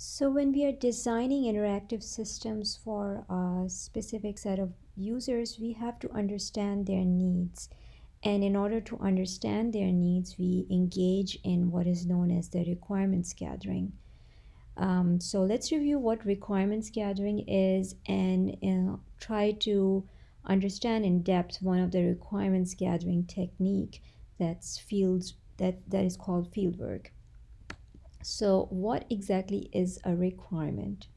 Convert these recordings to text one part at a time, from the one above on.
So when we are designing interactive systems for a specific set of users, we have to understand their needs. And in order to understand their needs, we engage in what is known as the requirements gathering. So let's review what requirements gathering is and try to understand in depth one of the requirements gathering technique that is called fieldwork. So what exactly is a requirement?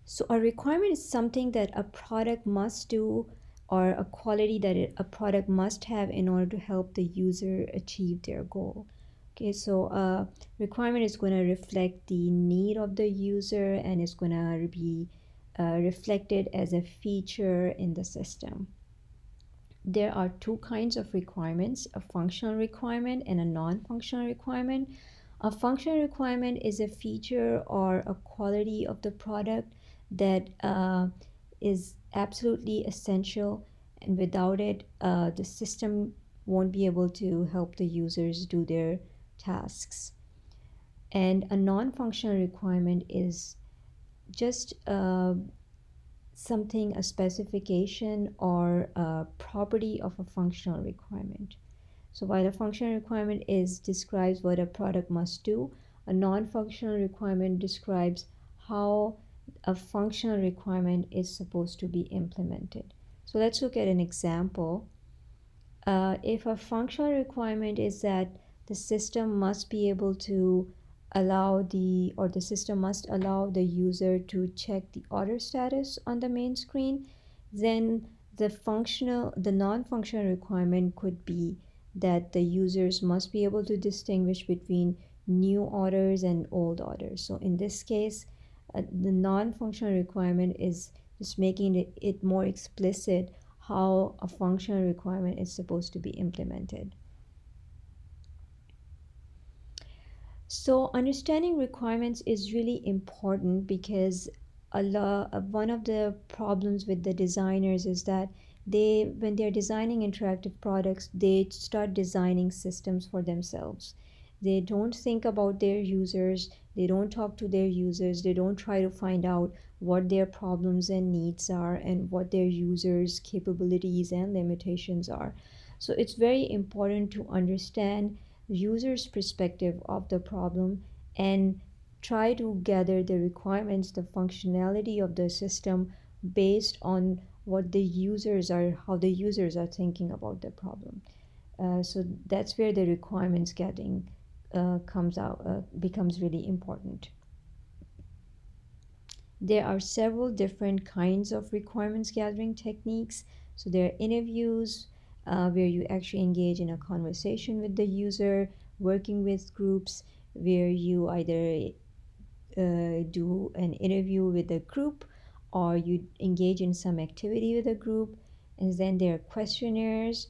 So a requirement is something that a product must do or a quality that a product must have in order to help the user achieve their goal. Okay, so a requirement is going to reflect the need of the user and it's going to be reflected as a feature in the system. There are two kinds of requirements, a functional requirement and a non-functional requirement. A functional requirement is a feature or a quality of the product that is absolutely essential, and without it, the system won't be able to help the users do their tasks. And a non-functional requirement is just something, a specification or a property of a functional requirement. So while a functional requirement describes what a product must do, a non-functional requirement describes how a functional requirement is supposed to be implemented. So let's look at an example. If a functional requirement is that the system must be able to the system must allow the user to check the order status on the main screen, then the non-functional requirement could be that the users must be able to distinguish between new orders and old orders. So in this case, the non-functional requirement is just making it more explicit how a functional requirement is supposed to be implemented. So understanding requirements is really important because one of the problems with the designers is that when they're designing interactive products, they start designing systems for themselves. They don't think about their users, they don't talk to their users, they don't try to find out what their problems and needs are and what their users' capabilities and limitations are. So it's very important to understand user's perspective of the problem and try to gather the requirements, the functionality of the system based on what the users are, how the users are thinking about the problem. So that's where the requirements getting becomes really important. There are several different kinds of requirements gathering techniques. So there are interviews where you actually engage in a conversation with the user, working with groups where you either do an interview with a group or you engage in some activity with a group. And then there are questionnaires.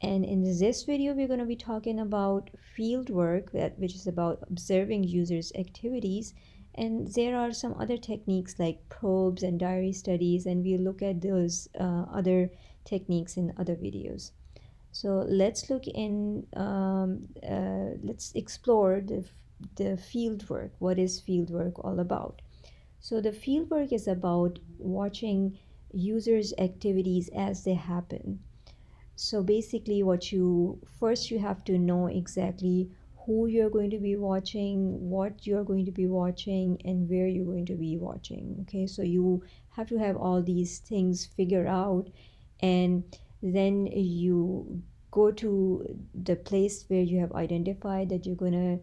And in this video, we're going to be talking about field work, which is about observing users' activities. And there are some other techniques like probes and diary studies, and we'll look at those other techniques in other videos. So let's let's explore the field work. What is field work all about? So the field work is about watching users' activities as they happen. So basically you have to know exactly who you're going to be watching, what you're going to be watching, and where you're going to be watching. Okay, so you have to have all these things figured out, and then you go to the place where you have identified that you're going to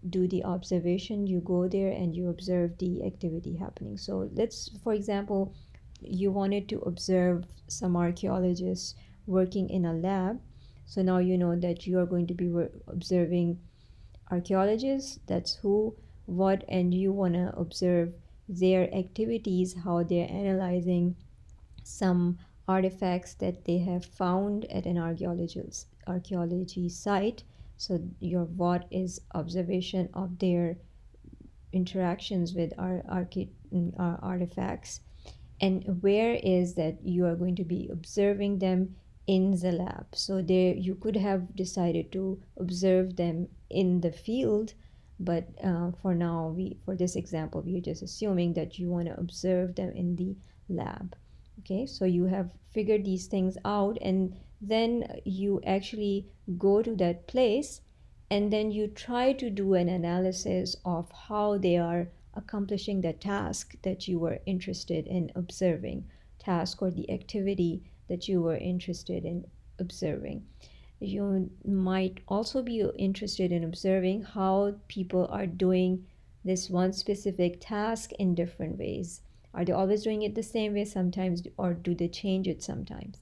do the observation. You go there and you observe the activity happening. So let's, for example, you wanted to observe some archaeologists working in a lab. So now you know that you are going to be observing archaeologists, that's who, what, and you want to observe their activities, how they're analyzing some artifacts that they have found at an archaeology site. So your what is observation of their interactions with our artifacts, and where is that you are going to be observing them in the lab. So there you could have decided to observe them in the field, but for now, for this example, we're just assuming that you want to observe them in the lab. Okay, so you have figured these things out, and then you actually go to that place, and then you try to do an analysis of how they are accomplishing the task that you were interested in observing, task or the activity that you were interested in observing. You might also be interested in observing how people are doing this one specific task in different ways. Are they always doing it the same way sometimes, or do they change it sometimes?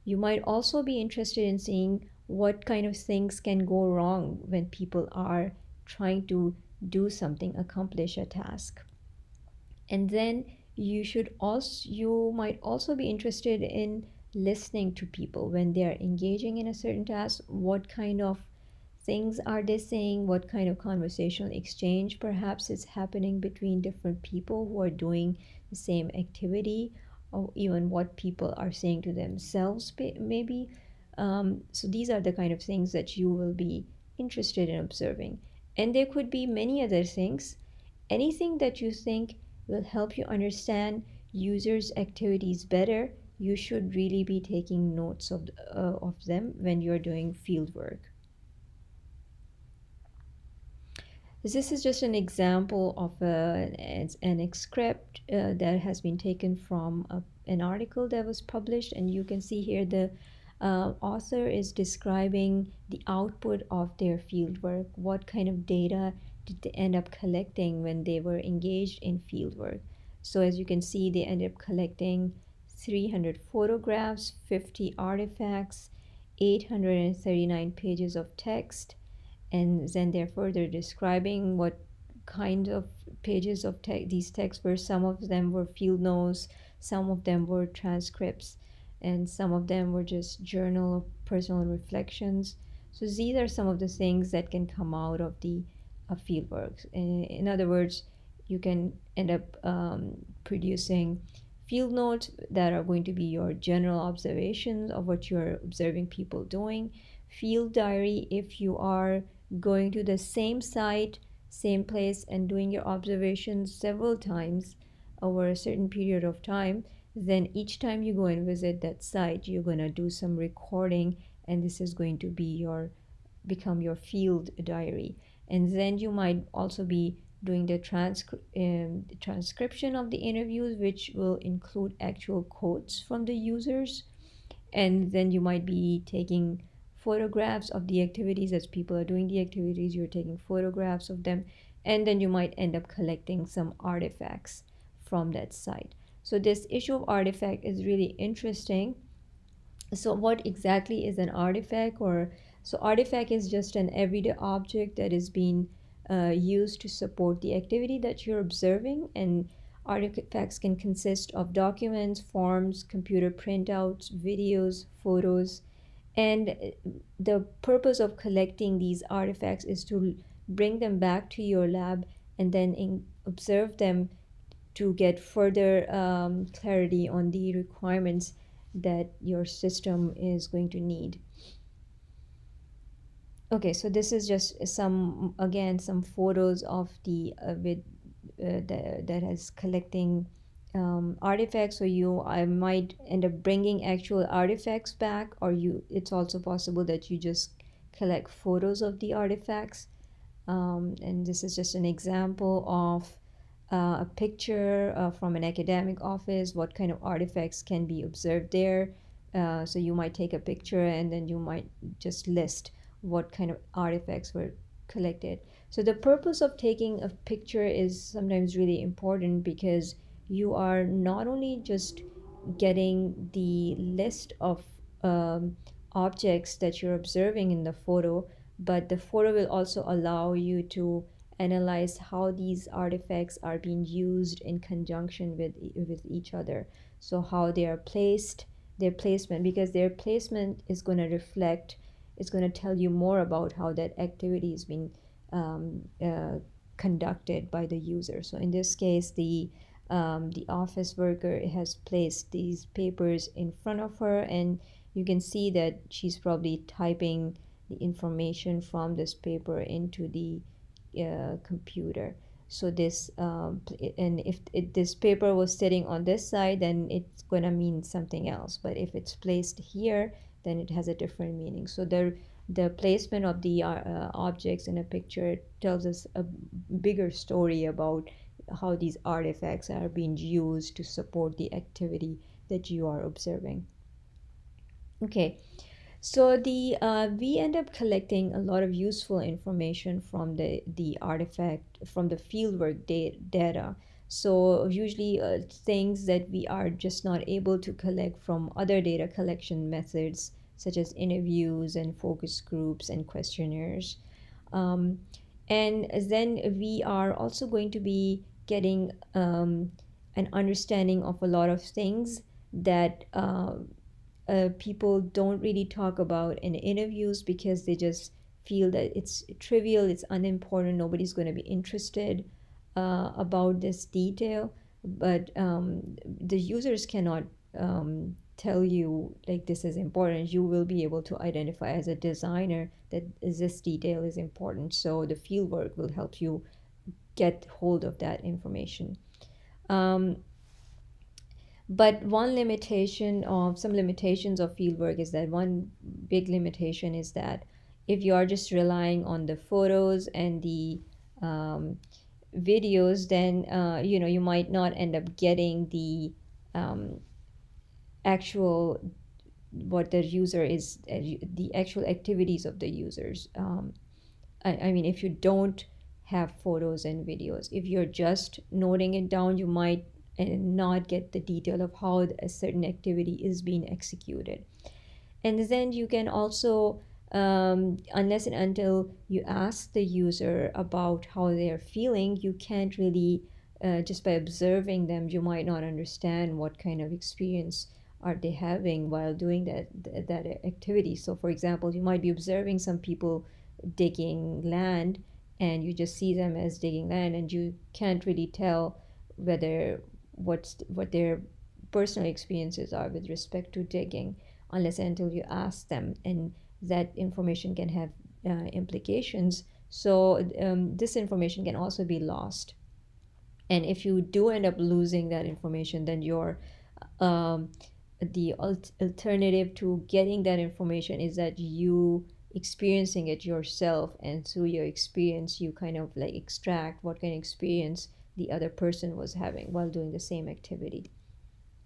You might also be interested in seeing what kind of things can go wrong when people are trying to do something, accomplish a task. And then you might also be interested in listening to people when they are engaging in a certain task. What kind of things are they saying? What kind of conversational exchange perhaps is happening between different people who are doing the same activity, or even what people are saying to themselves, maybe. So these are the kind of things that you will be interested in observing. And there could be many other things. Anything that you think will help you understand users' activities better, you should really be taking notes of them when you're doing field work. This is just an example of an excerpt that has been taken from an article that was published, and you can see here the author is describing the output of their fieldwork. What kind of data did they end up collecting when they were engaged in fieldwork? So as you can see, they ended up collecting 300 photographs, 50 artifacts, 839 pages of text, and then they're further describing what kind of pages of these texts were. Some of them were field notes, some of them were transcripts, and some of them were just journal of personal reflections. So these are some of the things that can come out of the field works. In other words, you can end up producing field notes that are going to be your general observations of what you're observing people doing. Field diary if you are going to the same site, same place, and doing your observations several times over a certain period of time. Then each time you go and visit that site, you're going to do some recording, and this is going to be become your field diary. And then you might also be doing the transcription of the interviews, which will include actual quotes from the users. And then you might be taking photographs of the activities. As people are doing the activities, you're taking photographs of them, and then you might end up collecting some artifacts from that site. So this issue of artifact is really interesting. So what exactly is an artifact? Or so artifact is just an everyday object that is being used to support the activity that you're observing. And artifacts can consist of documents, forms, computer printouts, videos, photos. And the purpose of collecting these artifacts is to bring them back to your lab and then observe them to get further clarity on the requirements that your system is going to need. Okay, so this is just some photos of the with that has collecting artifacts. So I might end up bringing actual artifacts back, or it's also possible that you just collect photos of the artifacts. And this is just an example of a picture from an academic office, what kind of artifacts can be observed there. So you might take a picture, and then you might just list what kind of artifacts were collected. So the purpose of taking a picture is sometimes really important, because you are not only just getting the list of objects that you're observing in the photo, but the photo will also allow you to analyze how these artifacts are being used in conjunction with each other. So how they are placed, their placement, because their placement is going to reflect, it's going to tell you more about how that activity is being conducted by the user. So in this case, the office worker has placed these papers in front of her, and you can see that she's probably typing the information from this paper into the computer. So this and if this paper was sitting on this side, then it's going to mean something else, but if it's placed here, then it has a different meaning. So the placement of the objects in a picture tells us a bigger story about how these artifacts are being used to support the activity that you are observing. Okay, so the we end up collecting a lot of useful information from the artifact, from the fieldwork data. So usually things that we are just not able to collect from other data collection methods, such as interviews and focus groups and questionnaires. Um, and then we are also going to be getting an understanding of a lot of things that people don't really talk about in interviews, because they just feel that it's trivial, it's unimportant, nobody's going to be interested about this detail. But the users cannot tell you like this is important. You will be able to identify as a designer that this detail is important. So the fieldwork will help you get hold of that information. Um, but one limitation of some limitations of fieldwork is that one big limitation is that if you are just relying on the photos and the um, videos, then you might not end up getting the um, actual what the user is, the actual activities of the users. I mean, if you don't have photos and videos, if you're just noting it down, you might not get the detail of how a certain activity is being executed. And then you can also, unless and until you ask the user about how they're feeling, you can't really, just by observing them, you might not understand what kind of experience are they having while doing that activity. So, for example, you might be observing some people digging land, and you just see them as digging land, and you can't really tell whether what their personal experiences are with respect to digging, unless and until you ask them, and that information can have implications. So this information can also be lost, and if you do end up losing that information, then your um, the alternative to getting that information is that you experiencing it yourself, and through your experience you kind of like extract what kind of experience the other person was having while doing the same activity.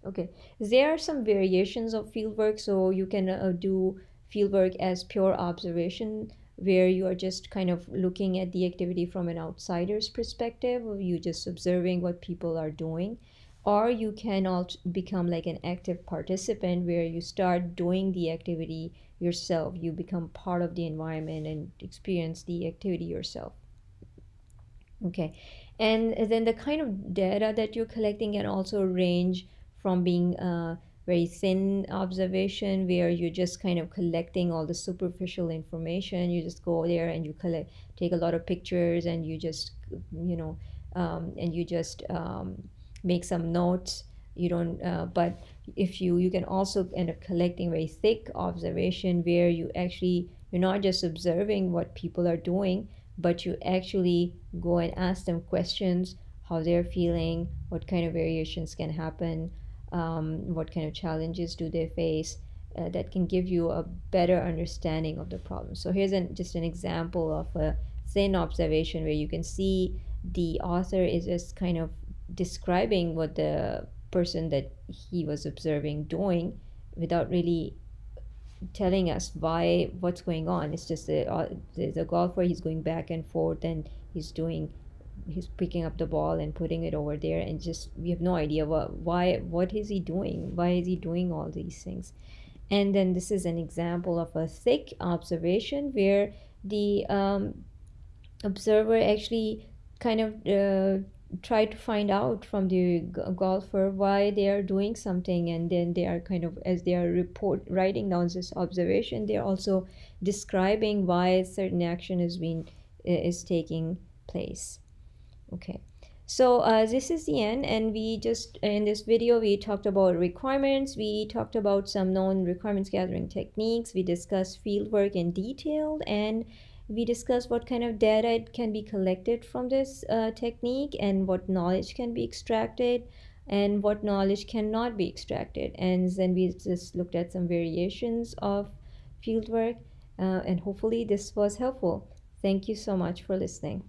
Okay, there are some variations of fieldwork. So you can do fieldwork as pure observation, where you are just kind of looking at the activity from an outsider's perspective, or you just observing what people are doing. Or you can also become like an active participant, where you start doing the activity yourself. You become part of the environment and experience the activity yourself. Okay, and then the kind of data that you're collecting can also range from being very thin observation, where you're just kind of collecting all the superficial information. You just go there and you take a lot of pictures, and you just, and you just make some notes. You don't, but if you can also end up collecting very thick observation, where you're not just observing what people are doing, but you actually go and ask them questions, how they're feeling, what kind of variations can happen, what kind of challenges do they face, that can give you a better understanding of the problem. So here's just an example of a thin observation, where you can see the author is just kind of describing what the person that he was observing doing, without really telling us what's going on. It's just the golfer, he's going back and forth, and he's picking up the ball and putting it over there, and just we have no idea what is he doing, why is he doing all these things. And then this is an example of a thick observation, where the observer actually kind of try to find out from the golfer why they are doing something, and then they are kind of, as they are writing down this observation, they're also describing why certain action is taking place. Okay, so this is the end, and we just in this video we talked about requirements, we talked about some known requirements gathering techniques, we discussed fieldwork in detail, and We discussed what kind of data can be collected from this technique, and what knowledge can be extracted and what knowledge cannot be extracted. And then we just looked at some variations of fieldwork, and hopefully this was helpful. Thank you so much for listening.